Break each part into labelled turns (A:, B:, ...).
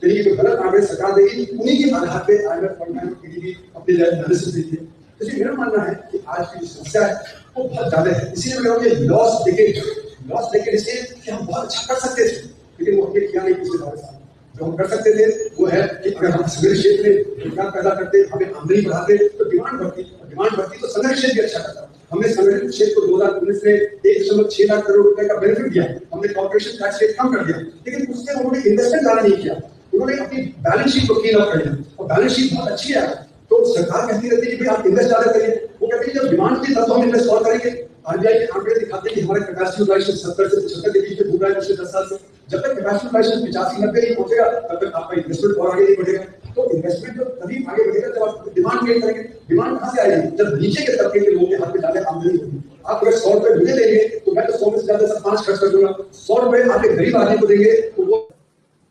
A: यानी जो गलत आंकड़े सरकार देगी उन्हीं के आधार पे IMF वर्ल्ड बैंक की अपनी एनालिसिस देती है। तो इसलिए मेरा मानना है कि आज की जो समस्या है वो बहुत ज्यादा है। इसीलिए मैं कहूँगा लॉस डेकेड इसलिए कि हम बहुत अच्छा कर सकते थे लेकिन वो हमने किया नहीं पिछले 12 साल। जो हम कर सकते थे वो है कि अगर हम संघर्ष क्षेत्र में रोजगार पैदा करते, हमें आमदनी बढ़ाते तो डिमांड बढ़ती तो संघर्ष क्षेत्र भी अच्छा करता। हमने संगठित क्षेत्र को 2019 में 1.6 लाख करोड़ रुपए का बेनिफिट दिया, हमने कॉर्पोरेशन टैक्स रेट कम कर दिया, लेकिन उससे उन्होंने इन्वेस्टमेंट ज्यादा नहीं किया। उन्होंने अपनी बैलेंस शीट को क्लीन अप कर दिया और बैलेंस शीट बहुत अच्छी है। तो सरकार कहती रहती है कि आप इन्वेस्ट ज्यादा करिए, वो कहती है जब डिमांड की तरफ हम इन्वेस्ट और करेंगे। आरबीआई के आंकड़े दिखाते हैं कि हमारे कैपेसिटी यूटिलाइजेशन 70 से 75 के बीच में घूम रहा है पिछले 10 साल से। जब तक कैपेसिटी यूटिलाइजेशन 85-90 नहीं पहुंचेगा तब तक आपका इन्वेस्टमेंट और आगे नहीं बढ़ेगा। तो इन्वेस्टमेंट तो तभी आगे बढ़ेगा जब आप डिमांड क्रिएट करेंगे। डिमांड कहां से आएगी? जब नीचे के तबके के लोगों के हाथ में ज्यादा आमदनी होगी। आप अगर 100 रुपए मुझे देंगे तो मैं तो 100 में से ज्यादा 5 खर्च कर दूंगा। 100 रुपए आपके गरीब आदमी को देंगे तो वो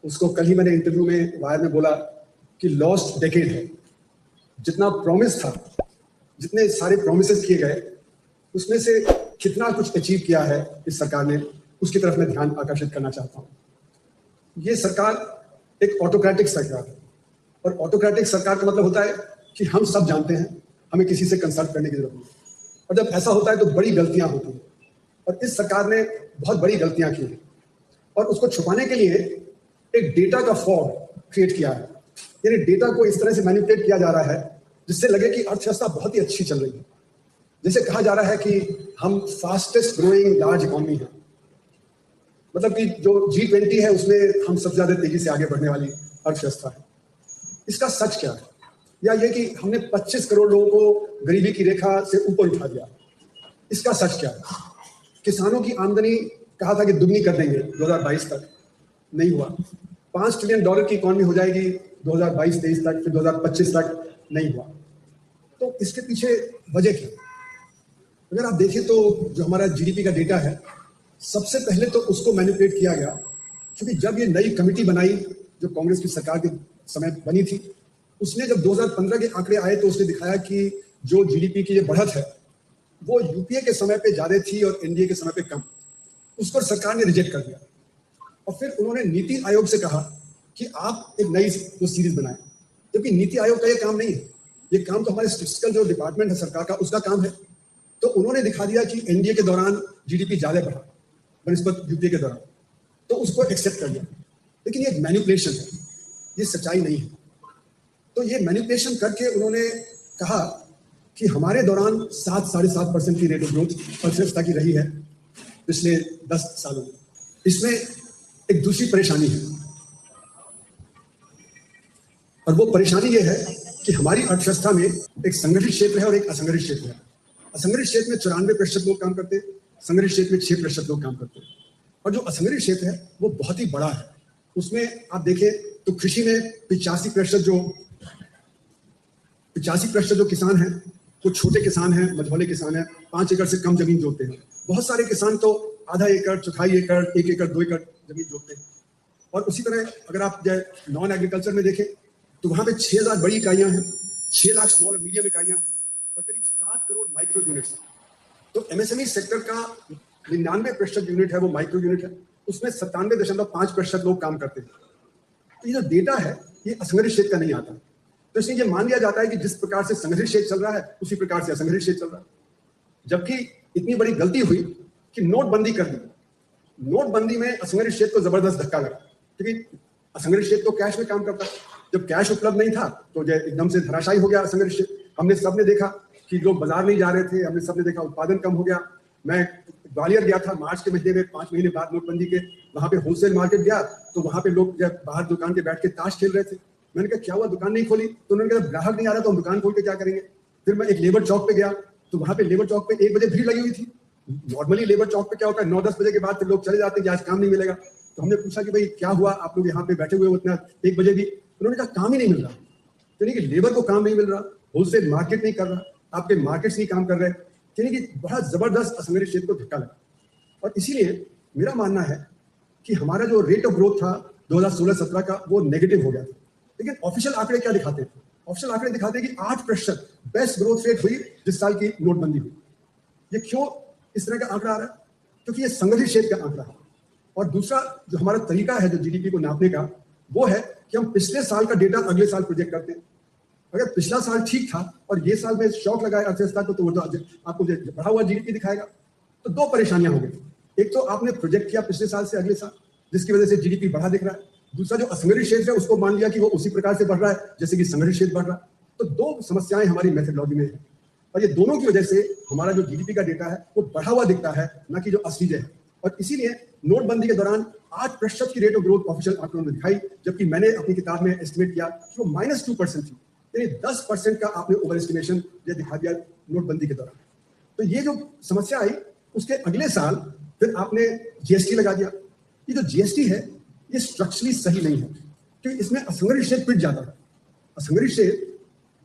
A: उसको कल ही मैंने इंटरव्यू में वायर में बोला कि लॉस्ट डेकेड है। जितना प्रॉमिस था, जितने सारे प्रोमिसेस किए गए उसमें से कितना कुछ अचीव किया है इस सरकार ने, उसकी तरफ मैं ध्यान आकर्षित करना चाहता हूँ। ये सरकार एक ऑटोक्रेटिक सरकार है और ऑटोक्रेटिक सरकार का मतलब होता है कि हम सब जानते हैं, हमें किसी से कंसल्ट करने की जरूरत नहीं। और जब ऐसा होता है तो बड़ी गलतियां होती हैं और इस सरकार ने बहुत बड़ी गलतियां की हैं और उसको छुपाने के लिए एक डेटा का फॉर्म क्रिएट किया है। यानी डेटा को इस तरह से मैनिपुलेट किया जा रहा है जिससे लगे कि अर्थव्यवस्था बहुत ही अच्छी चल रही है। जैसे कहा जा रहा है कि हम फास्टेस्ट ग्रोइंग लार्ज इकोनॉमी है, मतलब कि जो G20 है उसमें हम सबसे ज्यादा तेजी से आगे बढ़ने वाली अर्थव्यवस्था है। इसका सच क्या है? या ये कि हमने 25 करोड़ लोगों को गरीबी की रेखा से ऊपर उठा दिया, इसका सच क्या है? किसानों की आमदनी कहा था कि दुगनी कर देंगे 2022 तक, नहीं हुआ। $5 ट्रिलियन की इकोनॉमी हो जाएगी 2022-23 तक, फिर 2025 तक, नहीं हुआ। तो इसके पीछे वजह क्या? अगर आप देखें तो जो हमारा GDP का डेटा है, सबसे पहले तो उसको मैनिपुलेट किया गया क्योंकि जब ये नई कमेटी बनाई जो कांग्रेस की सरकार के समय बनी थी, उसने जब 2015 के आंकड़े आए तो उसने दिखाया कि जो GDP की ये बढ़त है वो यूपीए के समय पे ज्यादा थी और एनडीए के समय पे कम। उसको सरकार ने रिजेक्ट कर दिया और फिर उन्होंने नीति आयोग से कहा कि आप एक नई सीरीज बनाएं, जबकि नीति आयोग का ये काम नहीं है। ये काम तो हमारे स्टैटिस्टिकल जो डिपार्टमेंट है सरकार का, उसका काम है। तो उन्होंने दिखा दिया कि एनडीए के दौरान GDP ज्यादा बढ़ा बनिस्बत यूपीए के दौरान, तो उसको एक्सेप्ट कर लिया। लेकिन ये मैनिपुलेशन है, ये सच्चाई नहीं है। तो ये मैनिपुलेशन करके उन्होंने कहा कि हमारे दौरान 7-7.5% की रेट ऑफ ग्रोथ अर्थव्यवस्था की रही है पिछले 10 सालों में। इसमें एक दूसरी परेशानी है और वो परेशानी ये है कि हमारी अर्थव्यवस्था में एक संगठित क्षेत्र है और एक असंगठित क्षेत्र है। असंगठित क्षेत्र में 94% लोग काम करते हैं, संगठित क्षेत्र में 6% लोग काम करते हैं। और जो असंगठित क्षेत्र है वो बहुत ही बड़ा है। उसमें आप देखें तो कृषि में 85% जो किसान हैं वो छोटे किसान हैं, मझौले किसान हैं, 5 एकड़ से कम जमीन जोतते हैं। बहुत सारे किसान तो आधा एकड़, चौथाई एकड़, 1 एकड़, 2 एकड़ जमीन जोतते हैं। और उसी तरह अगर आप नॉन एग्रीकल्चर में देखें तो वहां पे 6,000 बड़ी इकाइयां हैं, 6 लाख स्मॉल और मीडियम इकाइयां हैं और करीब 7 करोड़ माइक्रो यूनिट्स। तो एमएसएमई सेक्टर का 99% यूनिट है वो माइक्रो यूनिट है, उसमें 97.5% लोग काम करते हैं। तो ये जो डेटा है ये असंगठित क्षेत्र का नहीं आता। तो इसलिए ये मान लिया जाता है कि जिस प्रकार से संगठित क्षेत्र चल रहा है उसी प्रकार से असंगठित क्षेत्र चल रहा है। जबकि इतनी बड़ी गलती हुई कि नोटबंदी कर दी। नोटबंदी में असंगठित क्षेत्र को जबरदस्त धक्का लगा क्योंकि असंगठित क्षेत्र तो कैश में काम करता है। जब कैश उपलब्ध नहीं था तो जो एकदम से धराशायी हो गया असंगठित क्षेत्र। हमने सबने देखा कि लोग बाजार नहीं जा रहे थे, हमने सबने देखा उत्पादन कम हो गया। मैं ग्वालियर गया था मार्च के महीने में, 5 महीने बाद नोटबंदी के, वहां पे होलसेल मार्केट गया तो वहां पे लोग जब बाहर दुकान के बैठ के ताश खेल रहे थे। मैंने कहा क्या हुआ, दुकान नहीं खोली? तो उन्होंने कहा ग्राहक नहीं आ रहा तो हम दुकान खोल के क्या करेंगे। फिर मैं एक लेबर चौक पे गया तो वहां पे लेबर चौक पे 1 बजे भीड़ लगी हुई थी। नॉर्मली लेबर चौक पे क्या होता है 9-10 बजे के बाद फिर लोग चले जाते हैं कि आज काम नहीं मिलेगा। तो हमने पूछा कि भाई क्या हुआ, आप लोग यहाँ पे बैठे हुए उतना 1 बजे भी? उन्होंने कहा काम ही नहीं मिल रहा। यानी कि लेबर को काम नहीं मिल रहा, होलसेल मार्केट नहीं कर रहा, आपके मार्केट्स नहीं काम कर रहे, यानी कि बहुत जबरदस्त असंगठित क्षेत्र को धक्का लगा। और इसीलिए मेरा मानना है कि हमारा जो रेट ऑफ ग्रोथ था 2016-17 का वो नेगेटिव हो गया था। लेकिन ऑफिशियल आंकड़े क्या दिखाते हैं? ऑफिशियल आंकड़े दिखाते हैं कि 8% बेस्ट ग्रोथ रेट हुई जिस साल की नोटबंदी हुई। ये क्यों इस तरह का आंकड़ा आ रहा है? क्योंकि ये संगठित क्षेत्र का आंकड़ा है। और दूसरा जो हमारा तरीका है जो जीडीपी को नापने का, वो है कि हम पिछले साल का डेटा अगले साल प्रोजेक्ट करते हैं। अगर पिछला साल ठीक था और ये साल में शॉक लगाया अर्थव्यवस्था को, तो वो तो आपको बढ़ा हुआ जीडीपी दिखाएगा। तो दो परेशानियां हो गई। एक तो आपने प्रोजेक्ट किया पिछले साल से अगले साल, जिसकी वजह से जीडीपी बढ़ा दिख रहा है। दूसरा जो असंगठित क्षेत्र है उसको मान लिया कि वो उसी प्रकार से बढ़ रहा है जैसे कि संगठित क्षेत्र बढ़ रहा है। तो दो समस्याएं हमारी मेथडोलॉजी में है, और ये दोनों की वजह से हमारा जो जीडीपी का डेटा है वो बढ़ा हुआ दिखता है, ना कि जो असली है। और इसीलिए नोटबंदी के दौरान 8% की रेट ऑफ ग्रोथ ऑफिशियल आंकड़ों में दिखाई, जबकि मैंने अपनी किताब में एस्टिमेट किया कि वो -2% थी। यानी 10% का आपने ओवर एस्टिमेशन ये दिखा दिया नोटबंदी के दौरान। तो ये जो समस्या आई, उसके अगले साल फिर आपने जीएसटी लगा दिया। ये जो जीएसटी है ये स्ट्रक्चरली सही नहीं है, क्योंकि इसमें असंगठित क्षेत्र पिट जाता है। असंगठित क्षेत्र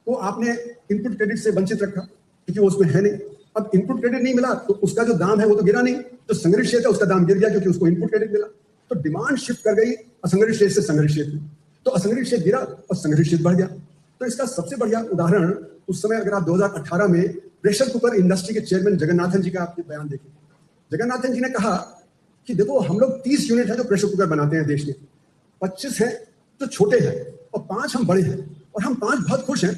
A: को आपने इनपुट क्रेडिट से वंचित रखा, क्योंकि वो उसमें है नहीं। अब इनपुट क्रेडिट नहीं मिला तो उसका जो दाम है वो तो गिरा नहीं, तो संगठित क्षेत्र उसका दाम गिर गया क्योंकि उसको इनपुट क्रेडिट मिला। तो डिमांड शिफ्ट कर गई असंगठित क्षेत्र से संगठित क्षेत्र में, तो असंगठित क्षेत्र गिरा और संगठित क्षेत्र बढ़ गया। तो इसका सबसे बढ़िया उदाहरण उस समय अगर आप 2018 में प्रेशर कुकर इंडस्ट्री के चेयरमैन जगन्नाथन जी का आपने बयान देखें। जगन्नाथन जी ने कहा कि देखो हम लोग 30 यूनिट है जो प्रेशर कुकर बनाते हैं देश में, 25 है जो छोटे हैं और 5 हम बड़े हैं, और हम 5 बहुत खुश हैं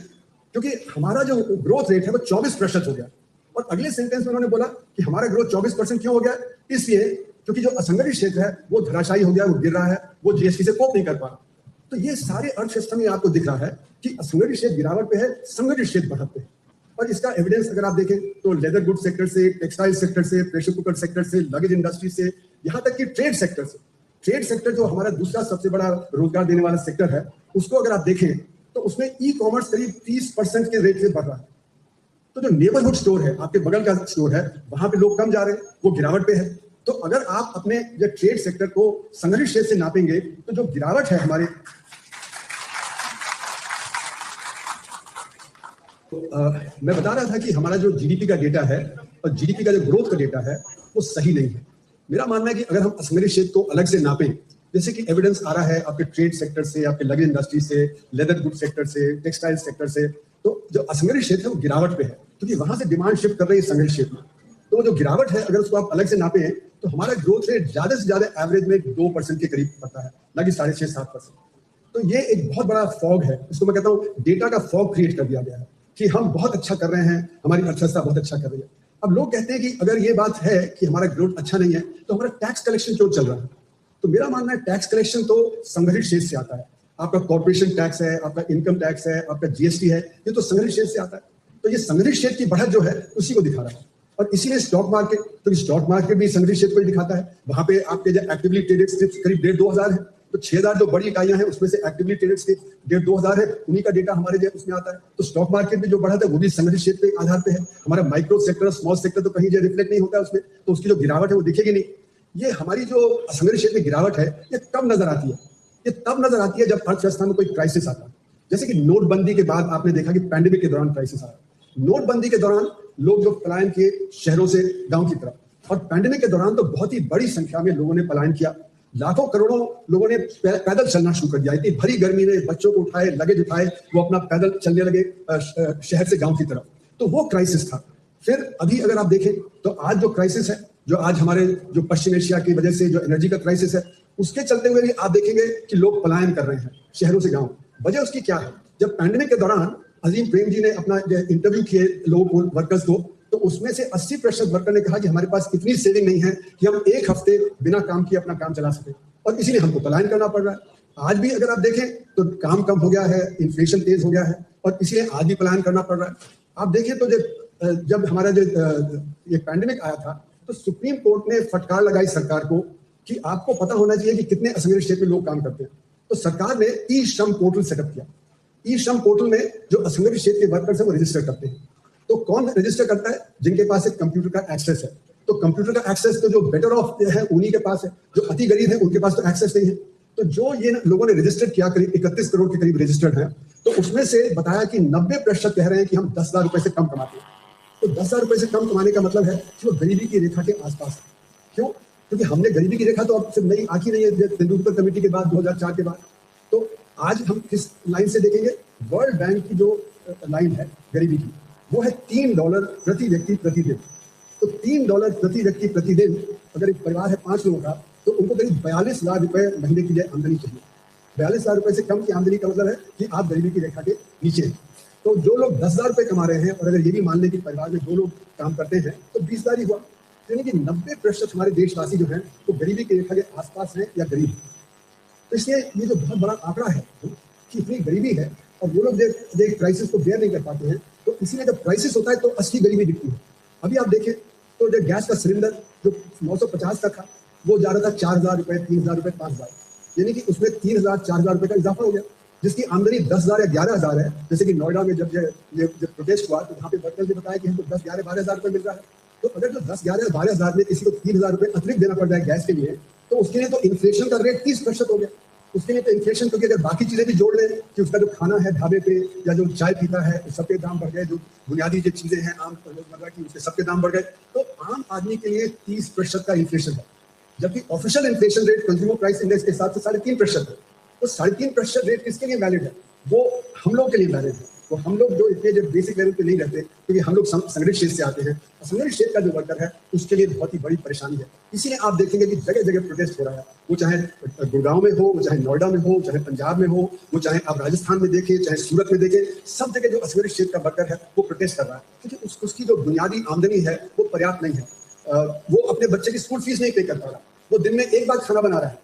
A: क्योंकि हमारा जो ग्रोथ रेट है वो 24% हो गया। और अगले सेंटेंस में उन्होंने बोला कि हमारा ग्रोथ 24% क्यों हो गया, इसलिए क्योंकि जो असंगठित क्षेत्र है वो धराशायी हो गया, वो गिर रहा है, वो जीएसटी से कोप नहीं कर पा रहा। तो ये सारे अर्थव्यवस्था में आपको दिख रहा है कि असंगठित क्षेत्र गिरावट पे है, संगठित क्षेत्र बढ़त पे है। और इसका एविडेंस अगर आप देखें तो लेदर गुड सेक्टर से, टेक्सटाइल सेक्टर से, प्रेशर कुकर सेक्टर से, लगेज इंडस्ट्री से, यहाँ तक कि ट्रेड सेक्टर से। ट्रेड सेक्टर जो हमारा दूसरा सबसे बड़ा रोजगार देने वाला सेक्टर है, उसको अगर आप देखें तो उसमें ई कॉमर्स करीब 30% के रेट से बढ़ रहा है। तो जो नेबरहुड स्टोर है, आपके बगल का स्टोर है, वहां पे लोग कम जा रहे हैं, वो गिरावट पे है। तो अगर आप अपने जो ट्रेड सेक्टर को संगठित क्षेत्र से नापेंगे तो जो गिरावट है हमारे मैं बता रहा था कि हमारा जो जीडीपी का डेटा है और जीडीपी का जो ग्रोथ का डेटा है वो सही नहीं है। मेरा मानना है कि अगर हम असंगठित क्षेत्र को अलग से नापें, जैसे कि एविडेंस आ रहा है आपके ट्रेड सेक्टर से, आपके लगेज इंडस्ट्री से, लेदर गुड सेक्टर से, टेक्सटाइल सेक्टर से, तो जो असंगठित क्षेत्र है वो गिरावट पे है क्योंकि वहां से डिमांड शिफ्ट कर रही है संगठित क्षेत्र में। तो जो गिरावट है अगर उसको आप अलग से नापें तो हमारा ग्रोथ रेट ज्यादा से ज्यादा एवरेज में 2% के करीब पड़ता है, ना कि 6.5-7%। तो ये एक बहुत बड़ा फॉग है, इसको मैं कहता हूँ डेटा का फॉग क्रिएट कर दिया गया है कि हम बहुत अच्छा कर रहे हैं, हमारी अर्थव्यवस्था बहुत अच्छा कर रही है। अब लोग कहते हैं कि अगर ये बात है कि हमारा ग्रोथ अच्छा नहीं है तो हमारा टैक्स कलेक्शन क्यों चल रहा है। तो मेरा मानना है टैक्स कलेक्शन तो संगठित क्षेत्र से आता है। आपका कॉर्पोरेशन टैक्स है, आपका इनकम टैक्स है, आपका जीएसटी है, ये तो संगठित क्षेत्र से आता है। तो ये संगठित क्षेत्र की बढ़त जो है उसी को दिखा रहा है। और इसीलिए स्टॉक मार्केट, तो स्टॉक मार्केट भी संगठित क्षेत्र को ही दिखाता है। वहां पे आपके जो एक्टिवली ट्रेडेड स्क्रिप्ट करीब 1,500 है, तो 6,000 जो बड़ी इकाइयां हैं उसमें से एक्टिवली ट्रेडेड स्क्रिप्ट 1,500 है, उन्हीं का डेटा हमारे जो उसमें आता है। तो स्टॉक मार्केट में जो बढ़त है वो भी संगठित क्षेत्र के आधार पे है। हमारा माइक्रो सेक्टर, स्मॉल सेक्टर तो कहीं जो रिफ्लेक्ट नहीं होता है उसमें, तो उसकी जो गिरावट है वो दिखेगी नहीं। ये हमारी जो संगठित क्षेत्र में गिरावट है ये कब नजर आती है, ये तब नजर आती है जब अर्थव्यवस्था में कोई क्राइसिस आता है। जैसे कि नोटबंदी के बाद आपने देखा कि पैंडेमिक के दौरान क्राइसिस आया। नोटबंदी के दौरान लोग जो पलायन किए शहरों से गांव की तरफ, और पैंडेमिक के दौरान तो बहुत ही बड़ी संख्या में लोगों ने पलायन किया। लाखों करोड़ों लोगों ने पैदल चलना शुरू कर दिया। इतनी भरी गर्मी में बच्चों को उठाए, लगेज उठाए, वो अपना पैदल चलने लगे शहर से गांव की तरफ। तो वो क्राइसिस था। फिर अभी अगर आप देखें तो आज जो क्राइसिस है, जो आज हमारे जो पश्चिम एशिया की वजह से जो एनर्जी का क्राइसिस है, उसके चलते हुए भी आप देखेंगे कि लोग पलायन कर रहे हैं शहरों से गांव। वजह उसकी क्या है? जब पैंडेमिक के दौरान अजीम प्रेम जी ने अपना इंटरव्यू किए लोगों को, वर्कर्स को, तो उसमें से 80% वर्कर ने कहा कि हमारे पास इतनी सेविंग नहीं है कि हम एक हफ्ते बिना काम किए अपना काम चला सके, और इसीलिए हमको पलायन करना पड़ रहा है। आज भी अगर आप देखें तो काम कम हो गया है, इन्फ्लेशन तेज हो गया है, और इसलिए आज भी पलायन करना पड़ रहा है। आप देखें तो जब हमारा जो ये पैंडेमिक आया था तो सुप्रीम कोर्ट ने फटकार लगाई सरकार को कि आपको पता होना चाहिए कि कितने असंगठित क्षेत्र में लोग काम करते हैं। तो सरकार ने ई श्रम पोर्टल सेटअप किया। ई श्रम पोर्टल में जो असंगठित क्षेत्र के वर्कर्स है वो रजिस्टर करते हैं। तो कौन रजिस्टर करता है? जिनके पास एक कंप्यूटर का एक्सेस है। तो कंप्यूटर का एक्सेस तो जो बेटर ऑफ है उन्हीं के पास है, जो अति गरीब है उनके पास तो एक्सेस नहीं है। तो जो ये लोगों ने रजिस्टर किया, करीब 31 करोड़ के करीब रजिस्टर्ड है, तो उसमें से बताया कि 90% कह रहे हैं कि हम 10,000 रुपए से कम कमाते हैं। तो 10,000 रुपए से कम कमाने का मतलब है कि वो गरीबी की रेखा के आसपास है। क्यों? क्योंकि हमने गरीबी की रेखा तो अब सिर्फ नई आंकी नहीं है तेंदुलकर कमेटी के बाद 2004 के बाद। तो आज हम किस लाइन से देखेंगे? वर्ल्ड बैंक की जो लाइन है गरीबी की, वो है $3 प्रति व्यक्ति प्रतिदिन। तो $3 प्रति व्यक्ति प्रतिदिन, अगर एक परिवार है 5 लोगों का, तो उनको करीब 42 लाख रुपए महीने की आमदनी चाहिए। 42,000 रुपए से कम की आमदनी का मतलब है कि आप गरीबी की रेखा के नीचे हैं। तो जो लोग 10,000 रुपए कमा रहे हैं और अगर ये भी मान लें कि परिवार में 2 लोग काम करते हैं तो 20,000 ही हुआ। यानी कि 90% हमारे देशवासी जो हैं वो गरीबी की रेखा के आसपास हैं या गरीब हैं। तो इसलिए ये जो बहुत बड़ा आंकड़ा है कि इतनी गरीबी है और वो लोग जब क्राइसिस को बेयर नहीं कर पाते हैं, तो इसीलिए जब क्राइसिस होता है तो असली गरीबी दिखती है। अभी आप देखें तो जो गैस का सिलेंडर जो 950 का था वो जा रहा था 4,000 रुपए, 3,000 रुपए, 5,000, यानी कि उसमें 3,000 4,000 रुपए का इजाफा हो गया। जिसकी आमदनी 10,000 या 11,000 है, जैसे कि नोएडा में जब प्रोटेस्ट हुआ तो वहाँ पे वर्कर्स ने बताया कि हमको 10, 11, 12,000 रुपए मिल रहा है। तो अगर जो 10, 11, 12,000 में किसी को 3,000 रुपए अतिरिक्त देना पड़ जाए गैस के लिए, तो उसके लिए तो इन्फ्लेशन का रेट 30% हो गया। उसके लिए तो इन्फ्लेशन, क्योंकि अगर बाकी चीजें भी जोड़ लें कि उसका जो खाना है ढाबे पे या जो चाय पीता है सबके दाम बढ़ गए, जो बुनियादी जो चीजें हैं आम रोजमर्रा की उसके सबके दाम बढ़ गए, तो आम आदमी के लिए 30% का इन्फ्लेशन है। जबकि official inflation rate consumer price index के हिसाब से 3.5% है। तो 3.5% रेट किसके लिए वैलिड है? वो हम लोग के लिए वैलिड है। तो हम लोग जो इतने जो बेसिक लेवल पे नहीं रहते, क्योंकि हम लोग संगठित क्षेत्र से आते हैं, संगठित क्षेत्र का जो वर्कर है उसके लिए बहुत ही बड़ी परेशानी है। इसीलिए आप देखेंगे कि जगह जगह प्रोटेस्ट हो रहा है, वो चाहे गुड़गांव में हो, वो चाहे नोएडा में हो, चाहे पंजाब में हो, वो चाहे आप राजस्थान में देखें, चाहे सूरत में देखें, सब जगह जो असंगठित क्षेत्र का वर्कर है वो प्रोटेस्ट कर रहा है, क्योंकि उसकी जो बुनियादी आमदनी है वो पर्याप्त नहीं है। वो अपने बच्चे की स्कूल फीस नहीं पे कर पा रहा, वो दिन में एक बार खाना बना रहा है,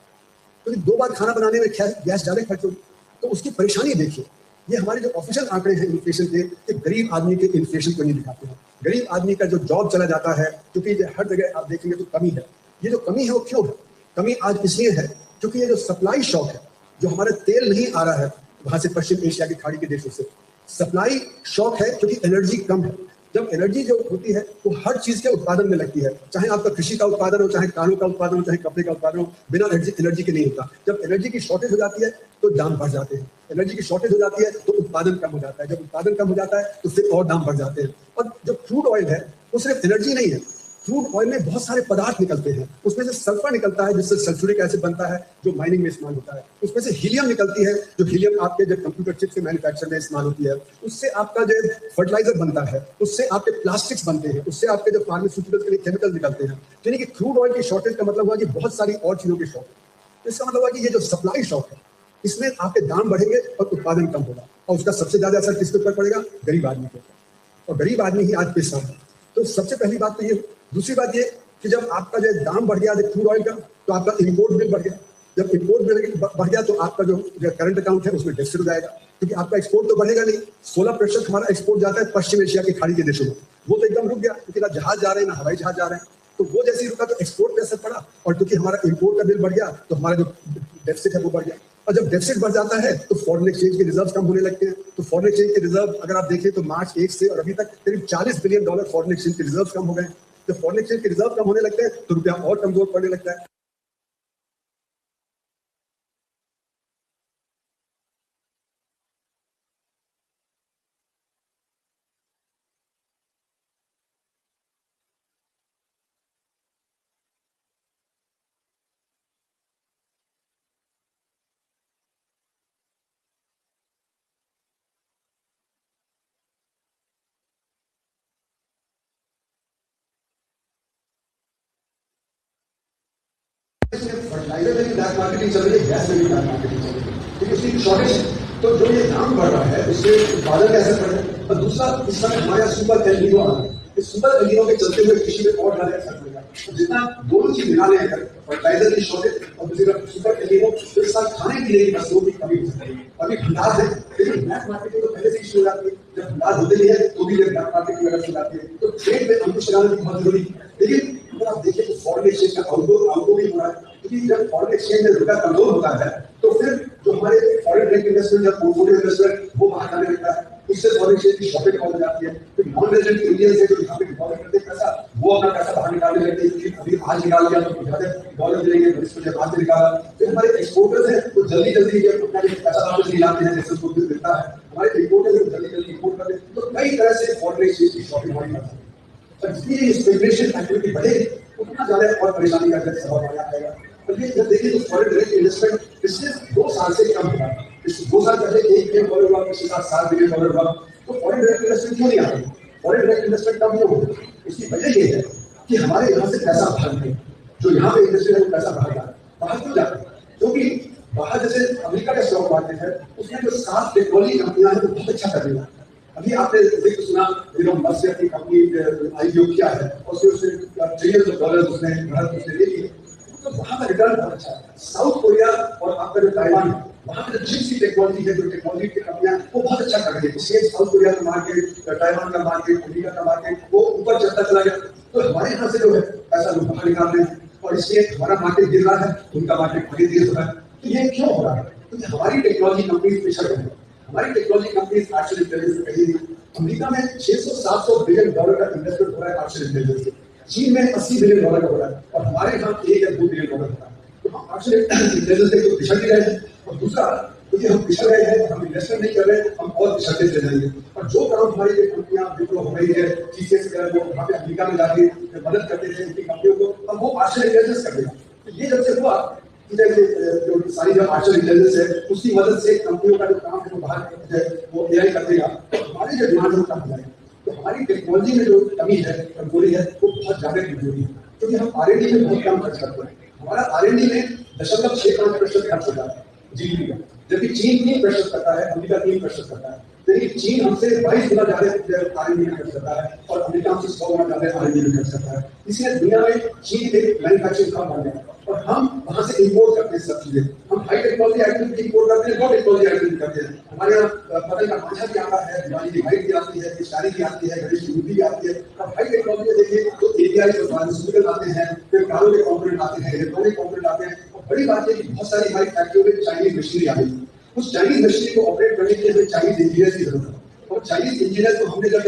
A: क्योंकि 2 बार खाना बनाने में गैस ज्यादा खर्च होगी। तो उसकी परेशानी देखिए। ये हमारे जो ऑफिशियल आंकड़े हैं इन्फ्लेशन के, कि गरीब आदमी के इन्फ्लेशन को नहीं दिखाते हैं। गरीब आदमी का जो जॉब चला जाता है, क्योंकि हर जगह आप देखेंगे तो कमी है। ये जो कमी है वो क्यों है? कमी आज इसलिए है क्योंकि ये जो सप्लाई शॉक है, जो हमारा तेल नहीं आ रहा है वहां से पश्चिम एशिया की खाड़ी के देशों से, सप्लाई शॉक है क्योंकि एनर्जी कम है। जब एनर्जी जो होती है वो हर चीज के उत्पादन में लगती है, चाहे आपका कृषि का उत्पादन हो, चाहे कारों का उत्पादन हो, चाहे कपड़े का उत्पादन हो, बिना एनर्जी के नहीं होता। जब एनर्जी की शॉर्टेज हो जाती है तो दाम बढ़ जाते हैं, एनर्जी की शॉर्टेज हो जाती है तो उत्पादन कम हो जाता है, जब उत्पादन कम हो जाता है तो फिर और दाम बढ़ जाते हैं। और जो क्रूड ऑयल है वो सिर्फ एनर्जी नहीं है, क्रूड ऑयल में बहुत सारे पदार्थ निकलते हैं, उसमें से सल्फर निकलता है जिससे सल्फ्यूरिक एसिड बनता है जो माइनिंग में इस्तेमाल होता है, उसमें से हीलियम निकलती है जो हीलियम आपके जो कंप्यूटर चिप के मैन्युफैक्चर में इस्तेमाल होती है, उससे आपका जो फर्टिलाइजर बनता है, उससे आपके प्लास्टिक्स बनते हैं, उससे आपके जो फार्मास्यूटिकल्स के लिए केमिकल निकलते हैं। यानी कि क्रूड ऑयल की शॉर्टेज का मतलब हुआ कि बहुत सारी और चीजों की शॉर्टेज। इसका मतलब हुआ कि ये जो सप्लाई शॉक है इसमें आपके दाम बढ़ेंगे और उत्पादन कम होगा, और उसका सबसे ज्यादा असर किसके ऊपर पड़ेगा? गरीब आदमी के ऊपर। और गरीब आदमी ही आज पेश है। तो सबसे पहली बात तो ये। दूसरी बात ये कि जब आपका जो दाम बढ़ गया क्रूड ऑयल का, तो आपका इंपोर्ट बिल बढ़ गया। जब इंपोर्ट बिल बढ़ गया तो आपका जो करंट अकाउंट है उसमें डेफिसिट हो जाएगा, क्योंकि आपका एक्सपोर्ट तो बढ़ेगा नहीं। 16% हमारा एक्सपोर्ट जाता है पश्चिम एशिया की खाड़ी के देशों में, वो तो एकदम रुक गया, क्योंकि ना जहाज जा रहे हैं ना हवाई जहाज जा रहे हैं। तो वो जैसे ही रुका तो एक्सपोर्ट पे असर पड़ा, और क्योंकि हमारा इंपोर्ट का बिल बढ़ गया तो हमारा जो डेफिसिट है वो बढ़ गया। और जब डेफिसिट बढ़ जाता है तो फॉरेन एक्सचेंज के रिजर्व कम होने लगते हैं। तो फॉरेन एक्सचेंज के रिजर्व अगर आप देखें तो मार्च 1 से और अभी तक करीब $40 बिलियन फॉरेन एक्सचेंज के रिजर्व कम हो गए। जब फॉरेन एक्सचेंज के रिजर्व कम होने लगते हैं तो रुपया और कमजोर पड़ने लगता है। फर्टिलाइजर में भी ब्लैक मार्केटिंग चल रही है, गैस में भी ब्लैक मार्केटिंग चल रही है, क्योंकि उसकी शॉर्टेज है। तो जो ये दाम बढ़ रहा है उससे उत्पादन कैसे बढ़ रहा है। और दूसरा, इस समय हमारे यहाँ सुपर एल नीनो आ रहा है। इस सुपर एल नीनो के चलते हुए कृषि में और ज्यादा असर पड़ेगा। तो जितना दोनों चीज मिला लें, फर्टिलाइजर की शॉर्टेज और दूसरी तरफ सुपर एल नीनो, तो इस साल खाने पीने की वस्तुओं की कमी हो सकती है। अभी भंडार है, लेकिन ब्लैक मार्केटिंग तो पहले से ही शुरू हो जाती है। जब भंडार होते नहीं है तो भी जब ब्लैक मार्केटिंग वगैरह शुरू जाती है, तो ट्रेड में अंकुश लगाने की बहुत जरूरी है। लेकिन अगर आप देखिए तो फॉरेन एक्सचेंज का आउटगो भी हो रहा है, क्योंकि जब फॉरेन एक्सचेंज में रुपया कमजोर होता है तो फिर जो हमारे फॉरेन डायरेक्ट इन्वेस्टमेंट या पोर्टफोलियो इन्वेस्टमेंट वो बाहर जाने लगता है, उससे फॉरेन एक्सचेंज की शॉपिंग हो जाती है। फिर नॉन रेजिडेंट इंडियंस है जो यहाँ पे डिपॉजिट करते हैं पैसा, वो अपना पैसा बाहर निकालने लगते हैं, क्योंकि अभी आज निकाल लिया तो ज्यादा डॉलर मिलेंगे, इसको जब आज निकाला। फिर हमारे एक्सपोर्टर्स हैं तो जल्दी जल्दी अपना पैसा वापस नहीं लाते हैं, जैसे उसको मिलता है। हमारे इंपोर्टर्स जल्दी जल्दी इंपोर्ट करते हैं, तो कई तरह से फॉरेन एक्सचेंज की शॉपिंग हमारी करते हैं। तो इसलिए स्पेकुलेशन एक्टिविटी बढ़ेगी, उतना ज्यादा और परेशानी का सवाल आएगा। जब देखिए तो फॉरेन डायरेक्ट इन्वेस्टमेंट पिछले 2 साल से कम हुआ। पिछले 2 साल पहले $1 बिलियन हुआ, पिछले साल $7 बिलियन हुआ। तो फॉरेन डायरेक्ट इन्वेस्टमेंट क्यों नहीं आ रही? फॉरेन डायरेक्ट इन्वेस्टमेंट कम क्यों हो रही? इसकी वजह ये है कि हमारे यहाँ से पैसा बाहर नहीं, जो यहाँ पे इन्वेस्टमेंट है वो पैसा बाहर जा रहा है। बाहर क्यों जा रहा है? क्योंकि बाहर जैसे अमेरिका का स्टॉक मार्केट है, उसमें जो 7 टेक्नोलॉजी कंपनियां हैं वो बहुत अच्छा कर रही है। अभी आपने जिक्र सुना मर्सियर की कंपनी आईपीओ किया है और उसने ट्रिलियन ऑफ डॉलर उसने भारत उसने ले लिए, तो वहां का रिटर्न बहुत अच्छा है। साउथ कोरिया और आपका जो ताइवान है, वहां पे जो जिनसी टेक्नोलॉजी है, जो टेक्नोलॉजी की कंपनियां वो बहुत अच्छा कर रही है। इसलिए साउथ कोरिया का मार्केट, ताइवान का मार्केट, अमेरिका का मार्केट वो ऊपर चलता चला गया। तो हमारे यहाँ से जो है पैसा लोग बाहर निकाल रहे हैं और इसलिए हमारा मार्केट गिर रहा है, उनका मार्केट आगे गिर रहा है। तो ये क्यों हो रहा है? क्योंकि हमारी टेक्नोलॉजी कंपनीज पिछड़ रही है। हमारी टेक्नोलॉजी कंपनीज आर्टिफिशियल इंटेलिजेंस में कहीं नहीं। अमेरिका में 600-700 बिलियन डॉलर का इन्वेस्टमेंट हो रहा है आर्टिफिशियल इंटेलिजेंस में। चीन में 80 बिलियन डॉलर का हो रहा है और हमारे यहाँ 1 या 2 बिलियन डॉलर होता है। तो हम आर्टिफिशियल इंटेलिजेंस से तो पिछड़ ही रहे हैं और दूसरा क्योंकि हम पिछड़ रहे हैं, हम इन्वेस्टमेंट नहीं कर रहे, हम और पिछड़ते चले जाएंगे। और जो काम हमारी कंपनियां विप्रो हो रही है, टीसीएस वगैरह जो वहाँ पे अमेरिका में जाके मदद करते थे उनकी कंपनियों को, अब वो आर्टिफिशियल इंटेलिजेंस कर देगा। तो ये जब से हुआ जो सारी जो आर्टिफिशियल इंटेलिजेंस है उसकी मदद से कंपनियों का जो काम है वो बाहर वो एआई कर देगा, हमारी जो डिमांड है वो कम हो जाएगी। तो हमारी टेक्नोलॉजी में जो कमी है, कमजोरी है, वो बहुत ज्यादा कमजोरी है क्योंकि हम आरएनडी में बहुत कम खर्च करते हैं। हमारा आरएनडी में 0.65% खर्च होता है जीडीपी का, जबकि चीन 3% करता है, अमेरिका 3% करता है। लेकिन चीन हमसे 22 गुना ज्यादा आरएनडी में खर्च करता है और अमेरिका हमसे 100 गुना ज्यादा आरएनडी में खर्च करता है। इसलिए दुनिया में चीन एक मैन्युफैक्चरिंग हब बन गया और हम वहां से इंपोर्ट करते हैं सब चीजें। हम हाई टेक्नोलॉजी आइटम इंपोर्ट करते हैं, लो टेक्नोलॉजी आइटम करते हैं। हमारे यहाँ पतंग का मांझा भी आता है, दिवाली की लाइट भी आती है, पिचकारी भी आती है, गणेश की मूर्ति भी आती है। और हाई टेक्नोलॉजी में देखिए तो एपीआई और फार्मास्यूटिकल आते हैं, फिर कारों के कंपोनेंट आते हैं, इलेक्ट्रॉनिक कंपोनेंट आते हैं। और बड़ी बात है कि बहुत सारी हमारी फैक्ट्रियों में चाइनीज मशीनरी आ गई। उस चाइनीज मशीनरी को ऑपरेट करने के लिए हमें चाइनीज इंजीनियर की जरूरत है। और चाइनीज इंजीनियर को हमने जब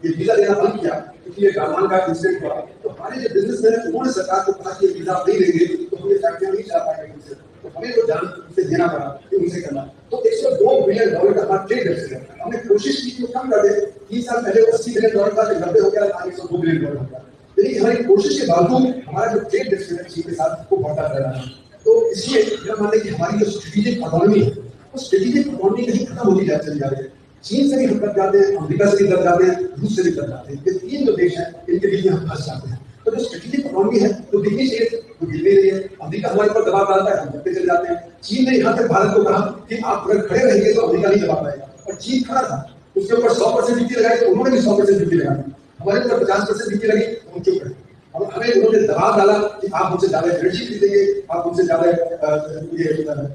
A: ये वीजा देना बंद किया क्योंकि ये गालवान का इंसिडेंट हुआ, तो हमारे जो बिजनेसमैन है उन्होंने सरकार को कहा कि ये वीजा नहीं देंगे तो हम ये फैक्ट्रियां नहीं चला पाएंगे उनसे। तो हमें तो जान उनसे देना पड़ा कि उनसे करना। तो 102 बिलियन डॉलर का हमारा ट्रेड डेफिसिट है। हमने कोशिश की कि कम कर दे। 3 साल पहले 80 बिलियन डॉलर था, 90 हो गया, आज 102 बिलियन डॉलर हो गया। लेकिन हमारी कोशिश के बावजूद हमारा जो ट्रेड डेफिसिट है चीन के साथ वो बढ़ता रह रहा है। तो इसलिए मेरा मानना है कि हमारी जो स्ट्रेटेजिक इकोनॉमी है वो स्ट्रेटेजिक इकोनॉमी कहीं खत्म होती चली जा रही है। चीन से भी हम कर जाते हैं, अमेरिका से भी कर जाते हैं, रूस से भी कर जाते हैं। ये 3 जो देश हैं इनके बीच में हम फंस जाते हैं। तो जो स्ट्रेटेजिक इकोनॉमी है वो दिखनी चाहिए, वो गिर नहीं रही है। अमेरिका हमारे ऊपर दबाव डालता है, हम बढ़ते चले जाते हैं। चीन ने यहाँ तक भारत को कहा कि आप अगर खड़े रहेंगे तो अमेरिका नहीं दबा पाएगा, और चीन खड़ा था, उसके ऊपर 100% ड्यूटी लगाई तो उन्होंने भी 100% ड्यूटी लगाई। हमारे ऊपर 50% ड्यूटी लगी, हम चुप रहे। हमें उन्होंने दबाव डाला कि आप मुझसे ज्यादा एनर्जी खरीदेंगे, आप मुझसे ज्यादा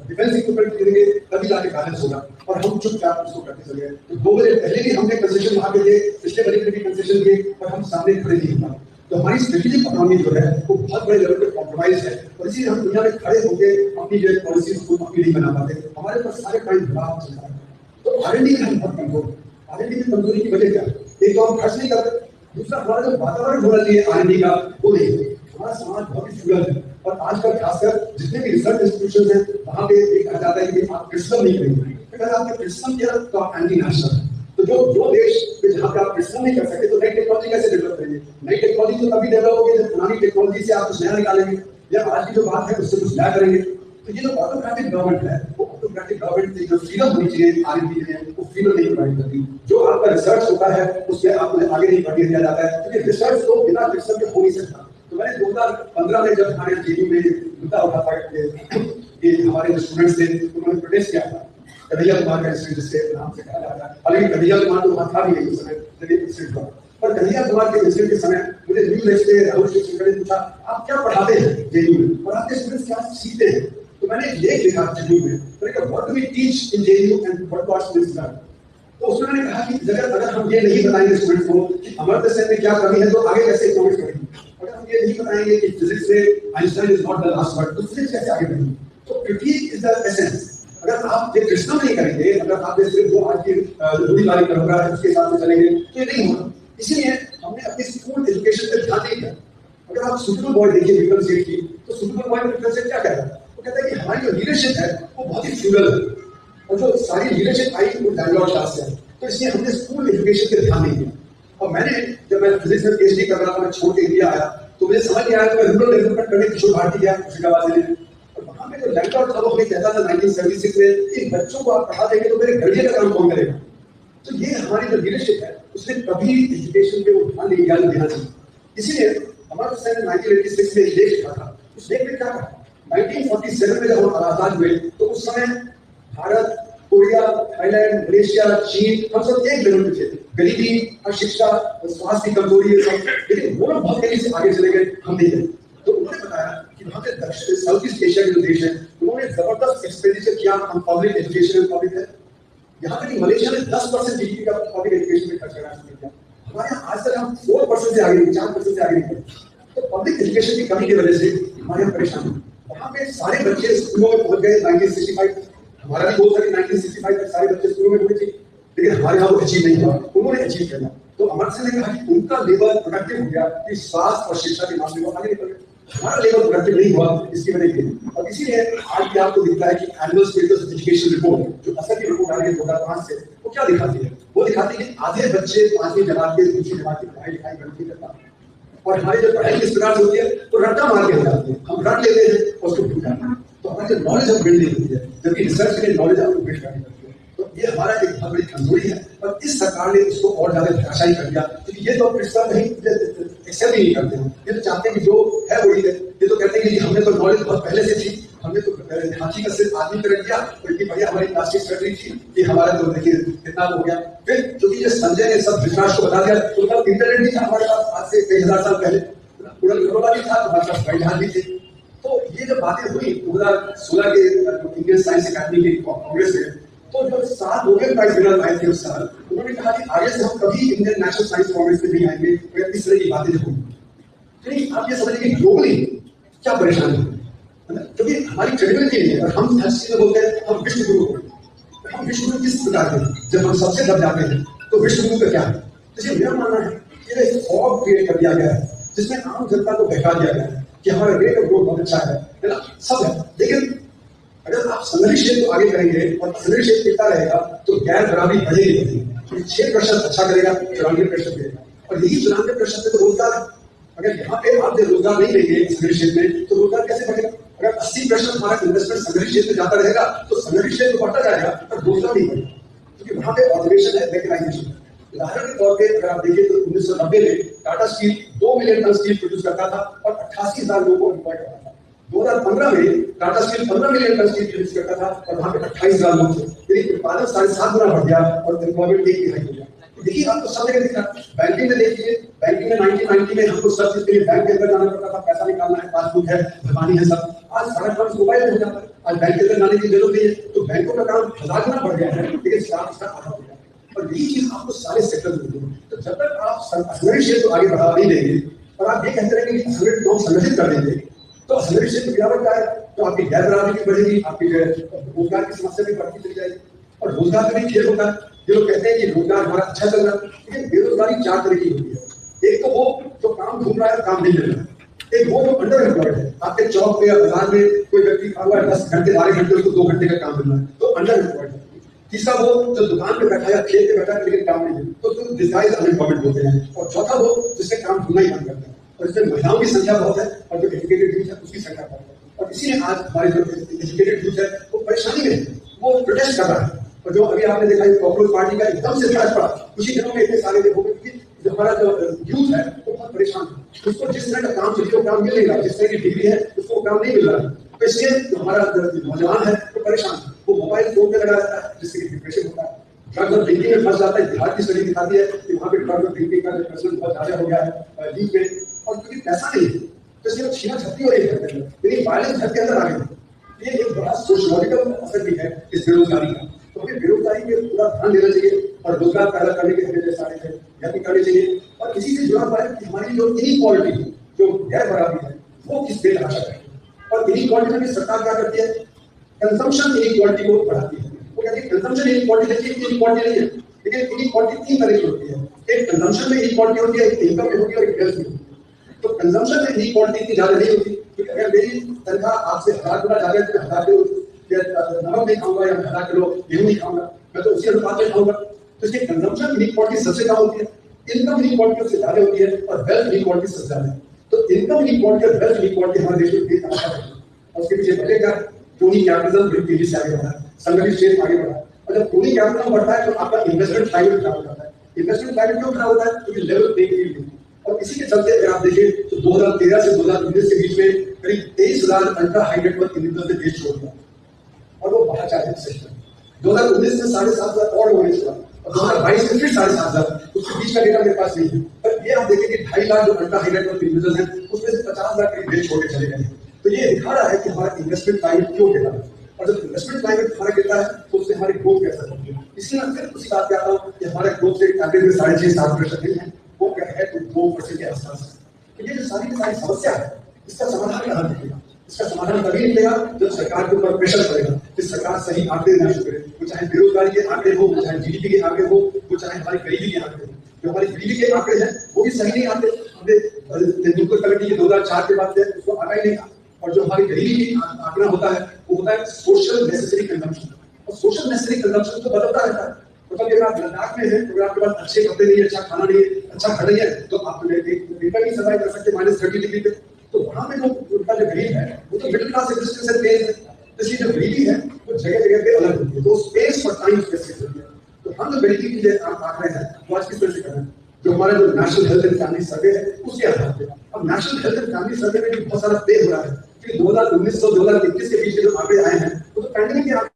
A: डिफेंस इक्विपमेंट खरीदेंगे, तभी जाके बैलेंस होगा। और हम चुपचाप उसको करते चले गए। तो 2 बजे पहले भी हमने कंसेशन वहां पे दिए, पिछले बजट में भी कंसेशन दिए, पर हम सामने खड़े नहीं हुआ। तो हमारी स्ट्रेटेजिक इकोनॉमी जो है वो बहुत बड़े लेवल पे कॉम्प्रोमाइज है और इसीलिए हम दुनिया में खड़े होकर अपनी जो पॉलिसीज को अपनी नहीं बना पाते। हमारे पास सारे पॉइंट दबाव चल रहा है। तो आरएनडी का बहुत कमजोर, आरएनडी की कमजोरी की वजह क्या है? एक तो हम खर्च नहीं करते, दूसरा हमारा जो वातावरण होना चाहिए आरएनडी का वो नहीं है। हमारा समाज बहुत ही फ्यूअल है और आजकल खासकर जितने भी रिसर्च इंस्टीट्यूशन है वहां पे एक कहा जाता है कि आप क्रिटिसिज्म नहीं करेंगे। अगर आपने क्रिटिसिज्म किया तो आप एंटी नेशनल। तो जो देश जहाँ पे आप क्रिटिसिज्म नहीं कर सकते तो नई टेक्नोलॉजी कैसे डेवलप करेंगे? नई टेक्नोलॉजी तो तभी डेवलप होगी जब पुरानी टेक्नोलॉजी से आप कुछ नया निकालेंगे या आज की जो बात है उससे कुछ नया करेंगे। तो ये जो ऑटोक्रेटिक गवर्नमेंट है वो ऑटोक्रेटिक गवर्नमेंट की जो फ्रीडम होनी चाहिए आरएनडी के लिए वो फ्रीडम नहीं प्रोवाइड करती। जो आपका रिसर्च होता है उसमें आपको आगे नहीं बढ़ने दिया जाता है क्योंकि रिसर्च तो बिना क्रिटिसिज्म के हो नहीं सकता। तो मैंने 2015 में जब हमारे जेयू में मुद्दा उठा था कि हमारे जो स्टूडेंट्स थे उन्होंने प्रोटेस्ट किया था कन्हैया कुमार का इंस्टीट्यूट जिसके नाम से कहा जाता है। हालांकि कन्हैया कुमार तो वहां था भी नहीं उस समय जब ये इंस्टीट्यूट हुआ, पर कन्हैया कुमार के इंस्टीट्यूट के समय मुझे न्यूज लाइव से राहुल शिवशंकर ने पूछा आप क्या पढ़ाते हैं जेयू में और आपके स्टूडेंट्स क्या सीखते हैं? तो मैंने एक लेख लिखा जेयू में, मैंने कहा what do we teach in JU and what do our students learn. तो उसमें मैंने कहा कि अगर हम ये नहीं बताएंगे स्टूडेंट्स को कि अमर्त्य सेन में क्या कमी है तो आगे कैसे इकोनॉमिक्स पढ़ेंगे। अगर हम ये नहीं बताएंगे कि फिजिक्स में Einstein is not the last word तो फिजिक्स कैसे आगे बढ़ेगी? तो क्रिटिक इज द एसेंस। अगर आप ये क्रिटिसिज्म नहीं करेंगे, अगर आप सिर्फ जो आज की रूढ़िवादी परंपरा है उसके हिसाब से चलेंगे तो ये नहीं होगा। इसीलिए हमने अपने स्कूल एजुकेशन पे ध्यान नहीं दिया। अगर आप सुपर बॉय देखिए विक्रम सेठ की, तो सुपर बॉय में विक्रम सेठ क्या कहता है? वो कहता है कि हमारी जो लीडरशिप है वो बहुत ही फ्यूडल है और जो सारी लीडरशिप आई वो बैंगलोर क्लास से है। तो इसलिए हमने स्कूल एजुकेशन पे ध्यान नहीं दिया। और मैंने जब मैं फिजिक्स में पीएचडी कर रहा था, मैं छोड़ के इंडिया आया तो मुझे समझ नहीं आया कि मैं रूरल डेवलपमेंट करने किशोर भारती गया मुर्शिदाबाद जिले में। और वहां पे जो लैंडलॉर्ड था वो हमें कहता था 1976 में कि बच्चों को आप पढ़ा देंगे तो मेरे गार्डियन का काम कौन करेगा? तो ये हमारी जो लीडरशिप है उसने कभी एजुकेशन पे वो ध्यान नहीं देना चाहिए। इसीलिए हमारे 1986 में एक लेख लिखा था। उस लेख में क्या कहा? 1947 में जब हम आजाद हुए तो उस समय भारत, कोरिया, थाईलैंड, मलेशिया, चीन, हम सब एक लेवल पे थे। गरीबी, अशिक्षा, स्वास्थ्य की कमजोरी, लेकिन वो लोग बहुत तेजी से आगे चले गए, हम नहीं गए। तो उन्होंने बताया कि वहाँ के साउथ ईस्ट एशिया के जो देश हैं, उन्होंने जबरदस्त एक्सपेंडिचर किया हम पब्लिक एजुकेशन में, पब्लिक है। यहाँ तक कि मलेशिया ने 10% जीडीपी का पब्लिक एजुकेशन में खर्च करना शुरू किया। हमारे यहाँ आज तक हम 4% से आगे नहीं, 4% से आगे नहीं बढ़े। तो पब्लिक एजुकेशन की कमी की वजह से हमारे यहाँ परेशानी। वहाँ पे सारे बच्चे स्कूलों में पहुंच गए 1965, हमारा भी गोल था कि 1965 तक सारे बच्चे स्कूलों में होने चाहिए, लेकिन हमारे यहाँ वो अचीव नहीं हुआ, उन्होंने अचीव किया। तो अमर सिंह ने कहा कि उनका लेवल प्रोडक्टिव हो गया कि स्वास्थ्य और शिक्षा के मामले में आगे निकल गए, हमारा लेवल प्रोडक्टिव नहीं हुआ, इसकी वजह ये। और इसीलिए आज भी आपको दिखता है कि एनुअल स्टेटस एजुकेशन रिपोर्ट जो असर की रिपोर्ट आ रही है 2005 से, वो क्या दिखाती है? वो दिखाती है कि आधे बच्चे 5वीं जमात के, दूसरी जमात की पढ़ाई लिखाई नहीं करता, और हमारी जो पढ़ाई की स्टार्ट होती है तो रट्टा मार के हो जाती है, हम रट लेते हैं और उसको भूल जाते हैं। तो हमारी जो नॉलेज ऑफ बिल्डिंग होती है, जबकि रिसर्च के लिए नॉलेज आपको बिल्ड करनी पड़ती है। तो ये हमारा एक बहुत बड़ी कमजोरी है, और इस सरकार ने इसको और ज्यादा भाषाई कर दिया, क्योंकि ये तो पिछला नहीं एक्सेप्ट ही नहीं करते हैं। ये तो चाहते हैं कि जो है वही है। ये तो कहते हैं कि हमने तो नॉलेज बहुत पहले से थी, हमने तो हाथी का सिर्फ आदमी कर दिया, तो इतनी बढ़िया हमारी प्लास्टिक सर्जरी थी कि हमारा तो देखिए कितना हो गया। फिर क्योंकि ये संजय ने सब विश्वास को बता दिया, तो तब इंटरनेट भी था हमारे पास, आज से कई हजार साल पहले उड़न खटोला भी था, हमारे पास हवाई जहाज भी थे। तो ये जो बातें हुई 2016 के इंडियन साइंस अकादमी के कांग्रेस में, तो जो 7 नोबेल प्राइज विनर आए थे उस साल, उन्होंने कहा कि आगे से हम कभी इंडियन नेशनल साइंस कांग्रेस में नहीं आएंगे अगर इस तरह की बातें होंगी। आप ये समझिए कि ग्लोबली क्या परेशानी है, क्योंकि हमारी क्रेडिबिलिटी नहीं है। और हम हर चीज में बोलते हैं हम विश्व गुरु हैं, हम विश्व गुरु किस प्रकार के? जब हम सबसे दब जाते हैं तो विश्व गुरु का क्या है? तो मेरा मानना है कि ये फॉग क्रिएट कर दिया गया है, जिसमें आम जनता को बहका दिया गया है कि हमारा रेट ऑफ ग्रोथ बहुत अच्छा है ना, सब है। लेकिन अगर आप सैलरी शेप को आगे करेंगे और सैलरी शेप गिरता रहेगा तो गैर बराबरी बढ़ेगी। 6% अच्छा करेगा, 94% देगा, और यही 94% तो रोजगार है। अगर यहाँ पे आप रोजगार नहीं देंगे सैलरी शेप में, तो रोजगार कैसे बढ़ेगा? अगर 80% हमारा इन्वेस्टमेंट सैलरी शेप में जाता रहेगा तो सैलरी शेप बढ़ता जाएगा, पर रोजगार नहीं बढ़ेगा, क्योंकि वहाँ पे ऑटोमेशन है, मैकेनाइजेशन। उदाहरण के तौर पे अगर आप देखिए तो 1990 में Tata steel 2 million tonne steel produce करता था और 88,000 लोगों को एम्प्लॉय करता था। 2015 में Tata steel 15 million tonne steel produce करता था और वहाँ पे 28,000 लोग थे, यानी उत्पादन 7.5 गुना बढ़ गया और एम्प्लॉयमेंट 1.5 हो गया। देखिए आपको सब जगह दिख रहा है। बैंकिंग में देखिए, बैंकिंग में 1990 में हमको सब चीज के लिए बैंक के अंदर जाना पड़ता था, पैसा निकालना है, पासबुक है, भरवानी है, सब। आज सारा काम मोबाइल में हो जाता है, आज बैंक के अंदर जाने की जरूरत नहीं है। तो बैंकों का काम 1000 गुना बढ़ गया है, लेकिन स्टाफ इसका आधा हो गया। और यही चीज आपको सारे सेक्टर में मिलेगी। तो जब तक आप सैलरी शेप को आगे बढ़ा नहीं देंगे और आप ये कहते रहेंगे कि सैलरी को संगठित कर देंगे, तो सैलरी शेप में गिरावट आए तो आपकी गैर बराबरी भी बढ़ेगी, आपकी रोजगार की समस्या भी बढ़ती चली जाएगी। और रोजगार का भी खेल होता है। ये लोग कहते हैं कि रोजगार हमारा अच्छा चल रहा है, लेकिन बेरोजगारी 4 तरह की होती है। एक तो वो जो काम ढूंढ रहा है, काम नहीं मिल रहा है। एक वो जो अंडर एम्प्लॉयड है, आपके चौक पे या बाजार में कोई व्यक्ति खड़ा हुआ है 10 घंटे 12 घंटे, उसको 2 घंटे का काम मिल रहा है, तो अंडर एम्प्लॉयड है। तीसरा वो जो दुकान पे बैठा या खेत पे बैठा है लेकिन काम नहीं है, तो उसको डिस्गाइज अनएम्प्लॉयमेंट बोलते हैं। और चौथा वो जिससे काम ढूंढना ही बंद करता है, और इसमें महिलाओं की संख्या बहुत है और जो एजुकेटेड यूथ है उसकी संख्या बहुत है। और इसीलिए आज हमारे जो एजुकेटेड यूथ है वो परेशानी में, वो प्रोटेस्ट कर रहा है। और जो अभी आपने देखा पॉपुलर पार्टी का एकदम से फर्क पड़ा, उसी दिनों में इतने सारे देखोगे कि जो हमारा जो यूथ है वो बहुत परेशान है। उसको जिस तरह का काम चाहिए वो काम मिल नहीं रहा, जिस तरह की डिग्री है उसको काम नहीं मिल रहा है। तो इसलिए जो हमारा नौजवान है वो परेशान है, वो मोबाइल फोन पे लगा रहता है, जिससे डिप्रेशन होता है, ड्रग्स और ड्रिंकिंग में फंस जाता है। बिहार की स्टडी दिखाती है कि वहाँ पे ड्रग्स और ड्रिंकिंग का डिप्रेशन बहुत ज्यादा हो गया है यूथ में, और क्योंकि पैसा नहीं है तो इसलिए छीना झपटी हो रही है, लेकिन वायलेंस घर के अंदर आ गई। ये एक बड़ा सोशियोलॉजिकल असर भी है इस बेरोजगारी का। तो हमें बेरोजगारी पे पूरा ध्यान देना चाहिए और रोजगार पैदा करने के हमें सारे यत्न करने चाहिए। और इसी से जुड़ा हुआ है कि हमारी जो इनइक्वालिटी, जो गैर बराबरी है, वो किस बेतहाशा है। और इनइक्वालिटी में सरकार क्या करती है? कंजम्पशन इनइक्वालिटी को बढ़ाती है। वो कहती है कंजम्पशन इनइक्वालिटी, देखिए इनइक्वालिटी नहीं है, लेकिन इनइक्वालिटी 3 तरह की होती है। एक कंजम्पशन में इनइक्वालिटी होती है, एक इनकम में होती है और एक वेल्थ में होती है। तो कंजम्पशन में इनइक्वालिटी इतनी ज्यादा नहीं होती, क्योंकि अगर मेरी तनख्वाह आपसे 1000 गुना ज्यादा है तो 1000 किलो नमक नहीं खाऊंगा या 1000 किलो गेहूं नहीं खाऊंगा, मैं तो उसी अनुपात में खाऊंगा। तो इसकी कंजम्पशन इनइक्वालिटी सबसे कम होती है, इनकम इनइक्वालिटी उससे ज्यादा होती है और वेल्थ इनइक्वालिटी सबसे ज्यादा है। तो इनकम इनइक्वालिटी और वेल्थ इनइक्वालिटी हमारे देश में बेतहाशा है, और उसके पीछे वजह क्या? क्रोनी कैपिटलिज्म बड़ी तेजी से आगे बढ़ा है, संगठित क्षेत्र आगे बढ़ा है। और जब क्रोनी कैपिटलिज्म बढ़ता है तो आपका इन्वेस्टमेंट क्लाइमेट खराब हो जाता है। इन्वेस्टमेंट क्लाइमेट क्यों खराब होता है? क्योंकि लेवल प्लेइंग फील्ड नहीं है। और इसी के चलते अगर आप देखें तो 2013 से 2019 के बीच में करीब 23,000 अल्ट्रा हाई नेटवर्क इंडिविजुअल ने देश छोड़ दिया और वो बाहर चाहे सेक्टर 2019 में 7,500 और होने छोड़ा और 2022 में फिर 7,500, उसके बीच का डेटा मेरे पास नहीं है। पर ये आप देखें कि 2.5 लाख जो अल्ट्रा हाई नेटवर्क इंडिविजुअल हैं उसमें से 50 लाख करीब देश छोड़ के चले गए। तो ये दिखा रहा है कि हमारा इन्वेस्टमेंट क्लाइमेट क्यों गिरा है और जब इन्वेस्टमेंट क्लाइमेट हमारा गिरता है तो उससे हमारी ग्रोथ कैसे होती है। इसलिए मैं फिर उसी बात पे आता हूँ कि हमारे ग्रोथ रेट एवरेज में 6.5-7% नहीं है, वो क्या है तो 2% के आसपास है। तो ये जो सारी की सारी समस्या है इसका समाधान कहाँ निकलेगा? इसका समाधान तभी निकलेगा जब सरकार के ऊपर प्रेशर पड़ेगा कि सरकार सही आंकड़े देना शुरू करे, वो चाहे बेरोजगारी के आंकड़े हो, वो चाहे जीडीपी के आंकड़े हो, वो चाहे हमारी गरीबी के आंकड़े हो। जो हमारी गरीबी के आंकड़े हैं वो भी सही नहीं आते। हमने तेंदुलकर कमेटी के 2004 के बाद उसको आना ही नहीं था। और जो हमारी गरीबी की आंकड़ा होता है वो होता है सोशल नेसेसरी कंजम्पशन, और सोशल नेसेसरी कंजम्पशन तो बदलता रहता है। मतलब अगर आप लद्दाख में हैं तो अगर आपके पास अच्छे कपड़े नहीं है, अच्छा खाना नहीं है, अच्छा घर नहीं है, तो आप विंटर नहीं सर्वाइव कर सकते -30 डिग्री पे। तो वहां पे जो उनका जो गरीब है वो तो मिडिल क्लास एग्जिस्टेंस से तेज है। इसलिए जो गरीबी है वो जगह जगह पे अलग होती है, तो स्पेस और टाइम स्पेसिफिक होती है। तो हम जो गरीबी की जो आंकड़े हैं वो आज किस तरह से कर रहे हैं, जो हमारा जो नेशनल हेल्थ एंड फैमिली सर्वे है उसके आधार पे। अब नेशनल हेल्थ एंड फैमिली सर्वे में भी बहुत सारा पे हो रहा है कि 2019 और 2021 के बीच जो आंकड़े आए हैं वो तो पैंडेमिक के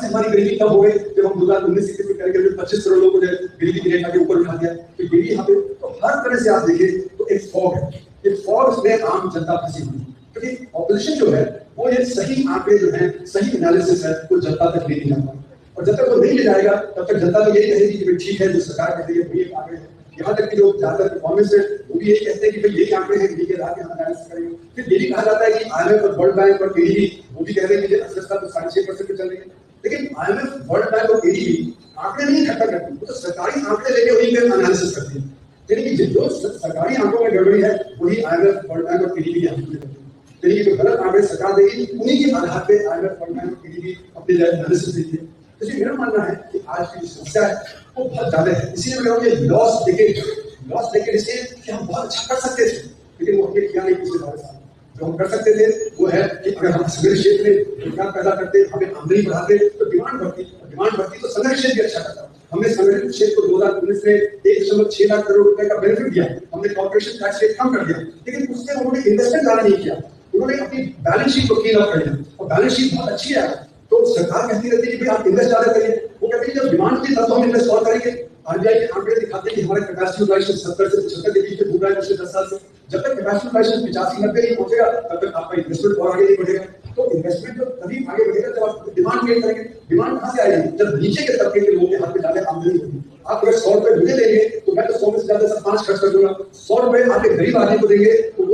A: हमारी गरीबी कब हो गई जब हम 2019 में करके 25 करोड़ लोगों को गरीबी की रेखा के ऊपर उठा दिया। तो ये भी यहाँ पे तो हर तरह से आप देखिए तो एक फॉग है, ये फॉग में आम जनता फंसी हुई है क्योंकि ऑपोजिशन जो है वो ये सही आंकड़े जो है, सही एनालिसिस है वो जनता तक नहीं जाता, और जब तक वो नहीं ले जाएगा तब तक जनता तो यही कहेगी कि ठीक है जो सरकार कहती है वही आंकड़े हैं। यहाँ तक कि जो ज्यादातर परफॉर्मेंस है वो भी यही कहते हैं कि भाई यही आंकड़े हैं, इन्हीं के आधार पे हम एनालिसिस करेंगे। फिर ये भी कहा जाता है कि IMF और वर्ल्ड बैंक और एडीबी वो भी कह रहे हैं कि अर्थव्यवस्था तो 6.5% पे चल रही है, लेकिन IMF, वर्ल्ड बैंक और एडीबी आंकड़े नहीं इकट्ठा करती, वो तो सरकारी आंकड़े लेके वही पे एनालिसिस करती है। यानी कि जो सरकारी आंकड़ों में गड़बड़ी है वही IMF, वर्ल्ड बैंक और एडीबी के आंकड़े करती है। यानी कि जो गलत आंकड़े सरकार देगी उन्हीं के आधार पे IMF, वर्ल्ड बैंक और एडीबी अपनी एनालिसिस देती है। इसलिए मेरा मानना है कि आज की समस्या है वो बहुत ज्यादा है। इसीलिए मैं कहूँगा लॉस डेकेड इसलिए कि हम बहुत अच्छा कर सकते थे लेकिन वो हमने किया नहीं पिछले 12 साल। जो हम कर सकते थे वो है कि अगर हम संघर्ष क्षेत्र में रोजगार पैदा करते, हमें आमदनी बढ़ाते तो डिमांड बढ़ती तो संघर्ष क्षेत्र भी अच्छा करता। हमने संगठित क्षेत्र को 2019 में 1.6 लाख करोड़ रुपए का बेनिफिट दिया, हमने कॉर्पोरेशन टैक्स रेट कम कर दिया, लेकिन उससे उन्होंने इन्वेस्टमेंट ज्यादा नहीं किया, उन्होंने अपनी बैलेंस शीट को क्लीन अप कर लिया और बैलेंस शीट बहुत अच्छी है। तो सरकार कहती रहती है कि भाई आप इन्वेस्ट ज्यादा करिए, वो कहती है जब डिमांड की तब हम इन्वेस्ट और करेंगे। आरबीआई के आंकड़े दिखाते हैं कि हमारे कैपेसिटी यूटिलाइजेशन 70 से 75 के बीच में घूम रहा है पिछले 10 साल से। जब तक कैपेसिटी यूटिलाइजेशन 85-90 नहीं पहुंचेगा तब तक आपका इन्वेस्टमेंट और आगे नहीं बढ़ेगा। तो इन्वेस्टमेंट जो तभी आगे बढ़ेगा जब आप डिमांड क्रिएट करेंगे। डिमांड कहां से आएगी? जब नीचे के तबके के लोगों के हाथ में ज्यादा आमदनी होगी। आप अगर 100 रुपए मुझे देंगे तो मैं तो 100 में से ज्यादा 5 खर्च कर दूंगा, 100 रुपए आपके गरीब आदमी को देंगे तो